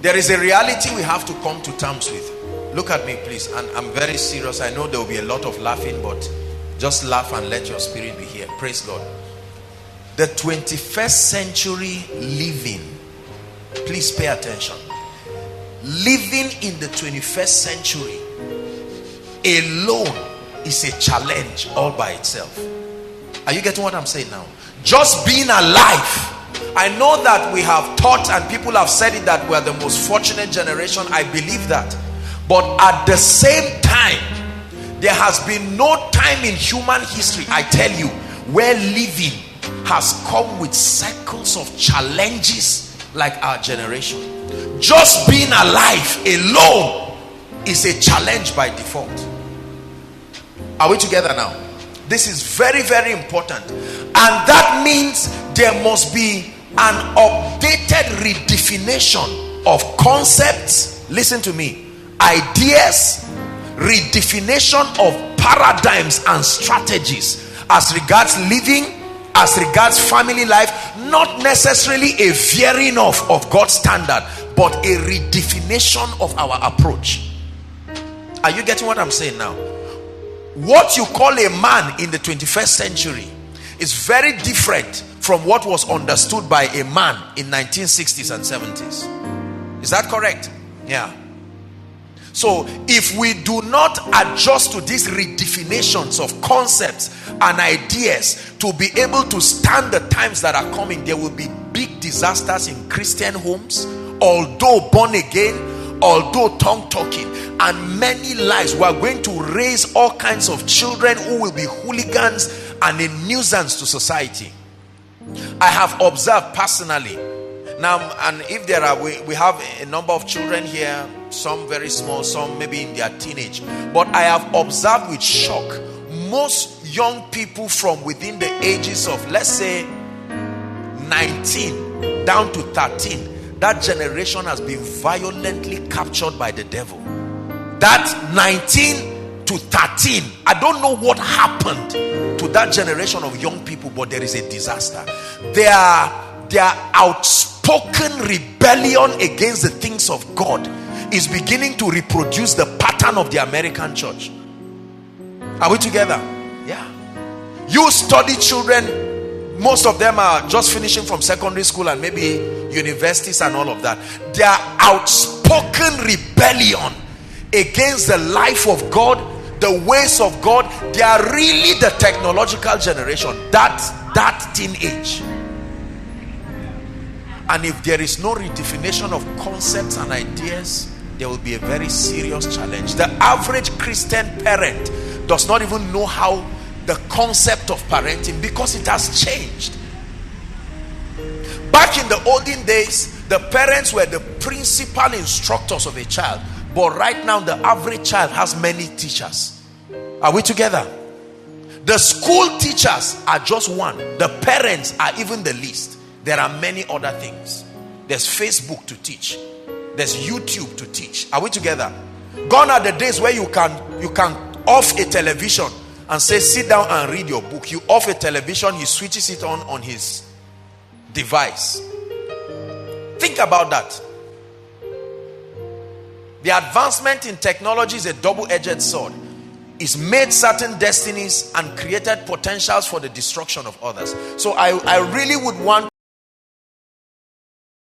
There is a reality we have to come to terms with. Look at me, please. And I'm very serious. I know there will be a lot of laughing, but just laugh and let your spirit be here. Praise God. The 21st century living, please pay attention. Living in the 21st century alone is a challenge all by itself. Are you getting what I'm saying now? Just being alive. I know that we have taught and people have said it that we are the most fortunate generation. I believe that. But at the same time, there has been no time in human history, I tell you, where living has come with cycles of challenges like our generation. Just being alive alone is a challenge by default. Are we together now? This is very, very important. And that means there must be an updated redefinition of concepts. Listen to me. Ideas, redefinition of paradigms and strategies as regards living, as regards family life. Not necessarily a veering off of God's standard, but a redefinition of our approach. Are you getting what I'm saying now? What you call a man in the 21st century is very different from what was understood by a man in 1960s and 70s. Is that correct? Yeah. So if we do not adjust to these redefinitions of concepts and ideas to be able to stand the times that are coming, there will be big disasters in Christian homes, although born again, although tongue talking, and many lives. We are going to raise all kinds of children who will be hooligans and a nuisance to society. I have observed personally now, and if there are, we have a number of children here, some very small, some maybe in their teenage, but I have observed with shock, most young people from within the ages of, let's say, 19 down to 13, that generation has been violently captured by the devil. That 19 to 13, I don't know what happened to that generation of young people, but there is a disaster. Their outspoken rebellion against the things of God is beginning to reproduce the pattern of the American church. Are we together? Yeah. You study children, most of them are just finishing from secondary school and maybe universities and all of that. Their outspoken rebellion against the life of God, the ways of God, they are really the technological generation, that teenage. And if there is no redefinition of concepts and ideas, there will be a very serious challenge. The average Christian parent does not even know how the concept of parenting, because it has changed. Back in the olden days, the parents were the principal instructors of a child. But right now, the average child has many teachers. Are we together? The school teachers are just one. The parents are even the least. There are many other things. There's Facebook to teach. There's YouTube to teach. Are we together? Gone are the days where you can off a television and say, sit down and read your book. You off a television, he switches it on his device. Think about that. The advancement in technology is a double-edged sword. It's made certain destinies and created potentials for the destruction of others. So I really would want